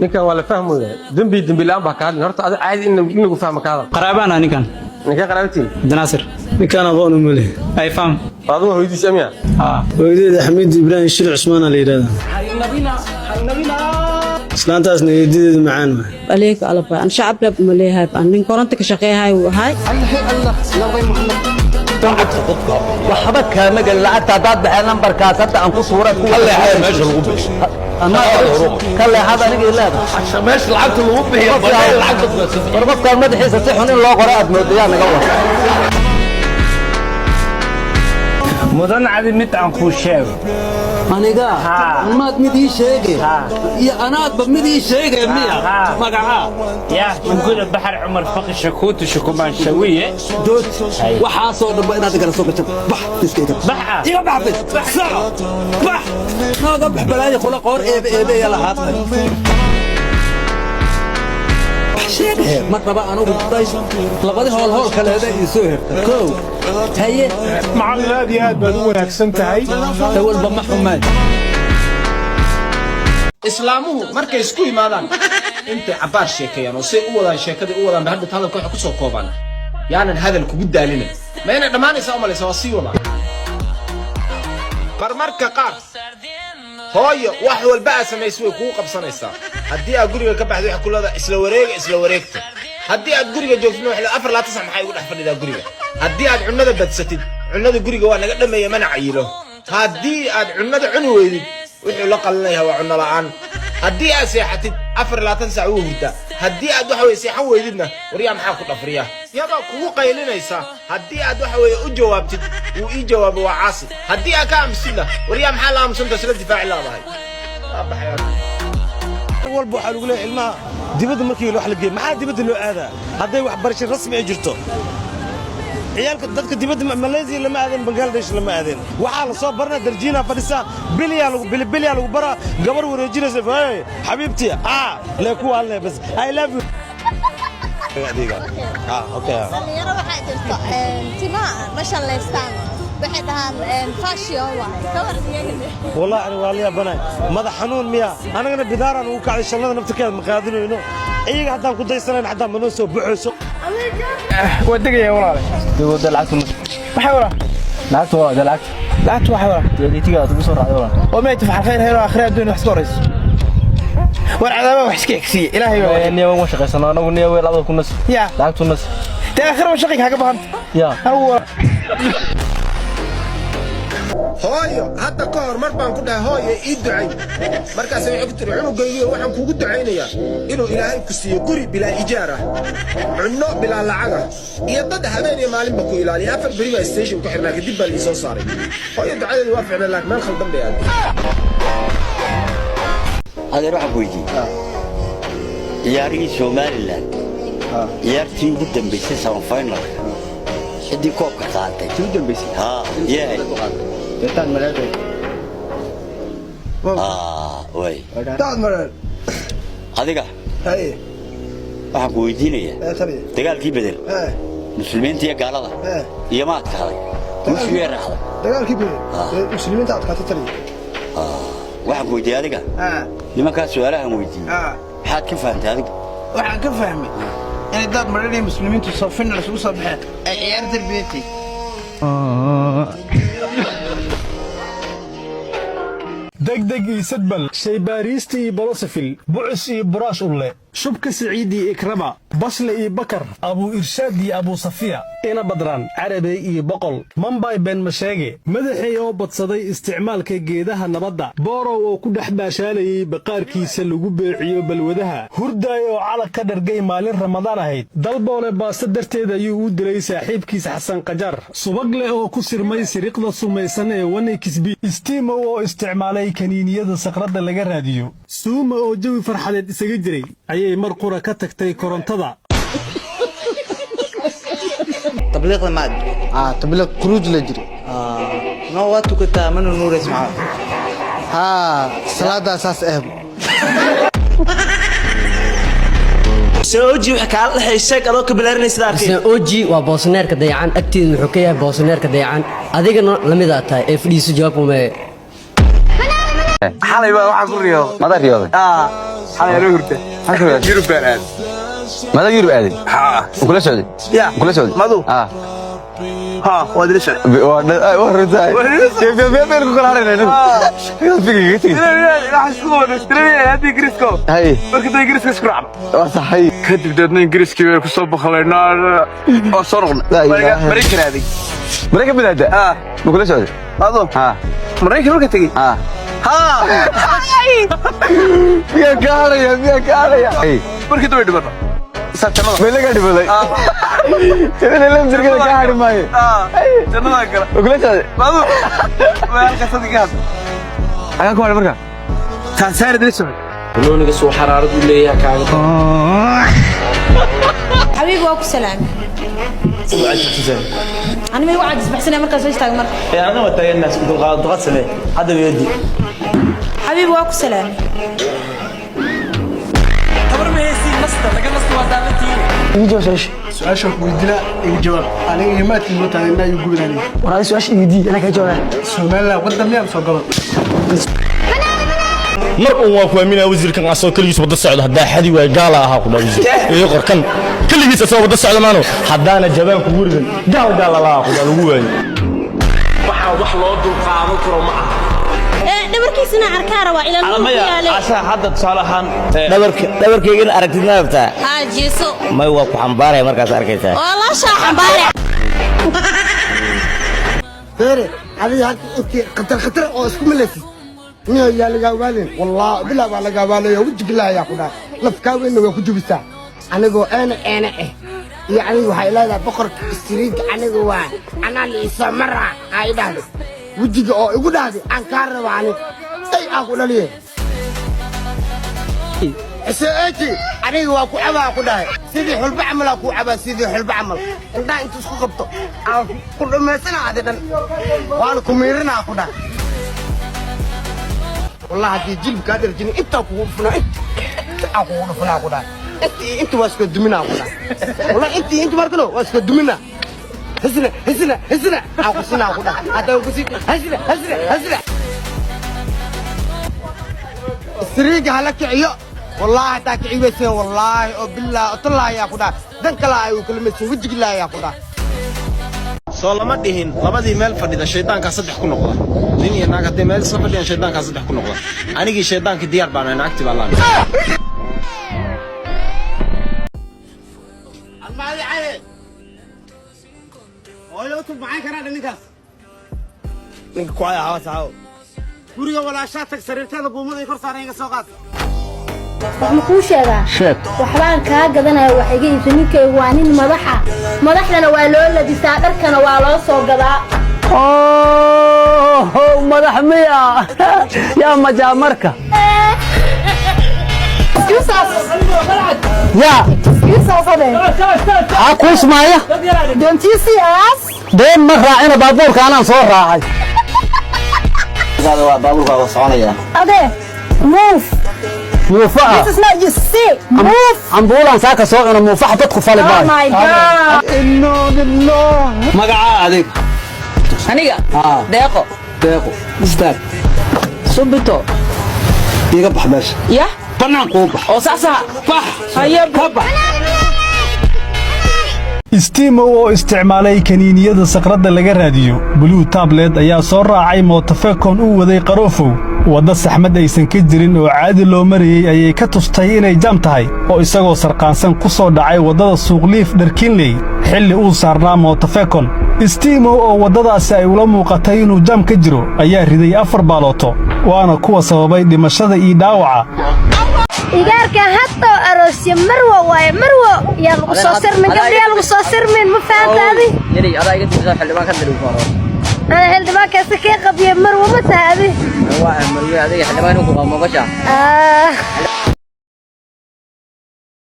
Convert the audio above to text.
ninkan waa la fahmaya dambi laan baa ka hadlin horta caadi in fahmo ka hadal qaraabana ninkan qaraabatiin Naasir ninkan aqoon u male ay faham adoo hooyadiis amiya hooyadeeda Axmed Ibrahim Shir Cusmaan la yiraahdo islaantaasna eedadeedu macaan ma عليك على بقى أنا شعب لب مليها أنا كورنت كشقي هاي وهاي وحبك مجال لعبت ضد نمبر كاسات أنكو صورة كله هاي ماشي الغبش أنا كله هذا نجي لا عشان ماشي لعبت الغبش هي لعبت ربط كان مدحي ستحون الله قرأت موديان جوا mudan cadi mid aan ku sheego aniga maad mid ii sheegay iyo anaadba mid ii sheegay miya magaca يا نقول البحر عمر فقي شكوت وشكومان شويه dood waxaa soo dhaba inaad kala soo gasho bax iskayga بح iga baxbay saco bax naga bax balaayo kula qoor eebe ya la haatay sheegay ma raba anigu labadii howl kale ay soo hirtay koow haye macallinaad iyo aad baad u wanaagsan tahay tawalba ma xumaad islaamuhu markay isku yimaadaan inta cabaar sheekayaan oo say u wadaan sheekada u wadaan hadda hadalka waxa ku soo kooban yaanan hadal kugu daalinin ma inay dhamaanaysa oo malaysa waa sii wada marmarka qaar hooyo wax walba aad samayso way kugu qabsanaysaa haddii aad guriga ka baxdo wax kulada isla wareegto haddii aad guriga joogto wax 4 sax maxay ugu dhex fadhidaa guriga haddii aad cunnada badsatid cunnada guriga waa naga dhameeyay mana cayilo haddii aad cunnada cuni weydid wuxuu la qalinayaa waa cunno la'aan haddii aad seexatid 4 sax uu hurda haddii aad wax way seexan weydidna wariyaa maxaa ku dhafriya yaba kugu qaylinaysa haddii aad wax way u jawaabtid uu ii jawaabo waa caasi haddii aad ka aamusina wariyaa maxaa la aamusan tasla difaaci laadahay walba waxa lagu leeyahay ilmaha dibadda markii wax la geeyo maxaa dibadda loo aadaa hadday wax barasho rasmi ay jirto ciyaalka dadka dibadda Malaysia lama aadan Bangladesh lama aadan waxa la soo barna darjiina fadhisa biliya lagu bara gabar wareejinaysa hey xabiibti la ku hadlay bas I love you okay yara waxa jirto timaa ma shaleystaan waxay dhahaan fashion والله أنا والله بناي ماذا حنون ميا أنا قلنا بدارا وقاعد شغلنا نفتكر مقادنه إنه إيه حتى كنت يسألني حتى منوسه بحوسه ودق يا ولاد يقول دلعت وحوله لعبت والله دلعت وحوله اللي تيجي تبصر على والله وما يتفح خير هنا آخر الدنيا حسكوريس والعذاب وحسكيك سي إلهي إني ما شقي سنة أنا وني وين لعبت كناس يا لعبت الناس تأخر وشقيك حاجة بهم يا هو hooyo hadda ka hor mar baan ku dhahay hooyo ii ducay markaas ay ugu tiri cunugayga waxaan kuugu ducaynayaa inuu ilaahay ku siiyo guri bilaa ijaara cunno bilaa lacaga iyo dad habeen iyo maalinba ku ilaaliya afar bari baa station ku xirnaa kadib baa la soo saaray hooyo ducadeedu waa ficnaa laakiin meel khaldan bay aaday هذا روح بويجي ciyaarihii Somaliland ciyaartii ugu dambeysay saan final xidii koobka qaaday ugu dambeysay intaan maladay way dad maral adiga waxaan ku weydiinayaa dagaalkii bedel muslimiinta iyo gaalada iyo ma adkaaday muslimiin raacday dagaalkii bedel muslimiinta adkaatay tani waxaan ku weydiiyay adiga nimankaas su'aalahan weydiiyay maxaad ka fahantay adiga waxaan ka fahmay in dad maray muslimiintu soo final isugu soo baxeen ay ciyaar darbeetay degdeg iyo sadbal shaybaaristi iyo bolosafil bucus iyo buraash ulle shubka siciidi ikrama basle iyo bakar abu irshaad iyo abu safiya ina badran carabi iyo boqol mambay ben masheege madaxay oo badsaday isticmaalka geedaha nabadda boorow oo ku dhex baashaalayay baqaarkiisa lagu beeciyo balwadaha hurday oo calag ka dhargay maalin ramadaan ahayd dalboole baasta darteed ayuu u dilay saaxiibkiisa xasan qajar subag leh oo ku sirmay siriqda sumaysan ee wanixbi istiimo oo isticmaalay kaniiniyada saqrada laga raadiyo suuma oo jawi farxadeed isaga jiray ayay mar qura ka tagtay korontada تبليغ الماد تبلغ خروج لجري نواتو كتا من نور اسمع صلاة أساس سوجي وحكى الله حيشك أدوك بلارني سداركي سوجي وبوسنير كديعان أكتيد وحكيها بوسنير كديعان أديك لماذا تاي إفليس جاكم حالي بقى واحد رياض ماذا رياضي حنا لو هرته يوروب بان ماذا يروح هذه؟ وكل سعودي يا وكل سعودي ماذو ها وادريش ورزاي كيف كل هذا فيك كتير راح اسكون استري هذه جريسكو هاي markii Ingiriiska isku raacdo صحيح kadib dadna Ingiriiska way ku soo bakhalayna oo sorqna Mareykan aadi مريكا بلاد وكل سعودي ado ها Mareykan marka tagay ها يا كاريا اي markii daway dhibano saabtanada ملك دبلay كده لازم ترجع كاحد معي janada kala وكل سعودي ado maalka sadigaad انا كو marka taasaar drisoo لونك سو حرارة وليه كاغا حبيبي واكو سلام انا ما وعد بحسنا مركز اشتاق مركز انا وتاي الناس كل ضغط سنه هذا بيدي حبيبي واكو سلام خبر ما هيسي مسطر لقى مسطر ودامتي يجي سؤال شوف ويدنا الجواب انا يهمات الموتى انا يقول لي war su'aasha iweydiiy anaa ka jawaabaa سومالا ودم يا سو غلط mar uu waa ku aaminaa wasiirkan asoo kaligiis wada socdo hadaa xadi way gaal ahaa ku dhawiso ee qorkan kaligiis asoo wada socdo maano hadaana jabaanku wurigan gaal la ku lagu waayo waxa wax loo dul qaado karo ma aha dhabarkiisina arkaara waa ilaa lagu yaalay asa hadda salahan dhabarkeygana aragtidna abtaa ha jeeso may waa ku xambaaraya markaas arkaysaa والله شاح مبارع فيري هذه خطر او اسكو ملتي نيو يا لغا والين والله بلا با لغا والين وجك لا يا خدا لفكا وين way ku jubisa anigo ana يعني waxay leedahay boqorka istiriig anigu waa ana liisa mara ay dhahdo wajiga oo igu dhahday aan ka rabaani ay aan ku dhaliye اسئتي anigu waa ku cabaa ku dhahay sidii xulba camal ku cabaa sidii xulba camal inta inta isku qabto aan ku dhameysana adeedan waan ku miirina ku dhahay والله hadii jilb ka darjin inta ku funa aku funa ku dhahay انت واسكو دمنا والله انت ماركلو واسكو دمنا هزنا اكو سنا كدا هذا كسي هزنا السريق هلك عيو والله تاك عيبسين والله بالله طلع يا كدا دنك لا ايو كلمه وجه لا يا كدا soo lama dhihin labadii meel fadhida shaydaanka saddex ku noqda nin iyo naag hadii meel isla fadhiyaan shaydaanka saddex ku noqda anigii shaydaanka diyaar baan naagti baa laan المالي علي ويوتو معاك انا دنكاس ninka ku ay hawa saao guriga walaashaatag sariirtada guumada kor saarayga soo qaad waxaan ku sheegaa waxbaan ka gadanayo wax iga iibso ninkaygu waa nin madaxdana waa loo labisaa dharkana waa loo soo gadaa madax miya yaa majaamarka يا أكوس مايا دونتي سياس دين مرة أنا بابور كان صور راعي هذا بابور بابور صانية أبي موف موفقة This is not just sick موف أمبولانس هكا صور أنا موفقة تدخل فالي باي Oh my god إنه بالله magaca adig aniga deeqo istaag subito iga bax meesha ya banaan ku bax oo saasa bax haye bax Steam oo isticmaalay kaniiniyada saqrada laga raadiyo Blue Tablet ayaa soo raacay mootafeekon u waday qaroofow wada saxmad aysan ka jirin oo caadi loo mariyay ayay ka tustay inay jam tahay oo isagoo sarqaansan ku soo dhacay wadada Suuqliif Dharkinley xilli uu saarnaa mootafeekon Steam oo wadadaasi ay ula muuqatay inuu jam ka jiro ayaa riday 4 baalooto waana kuwa sababay dhimashada iyo dhaawaca إيجارك حتى أروسي مروة يا القصاصر من قبل يا القصاصر من ما فهمت هذه يلي أنا قلت لك حل ما كان دلوقتي أنا حل ما كسكي قبل مروة متى هذه هو مروة هذه حل ما نقول ما بشع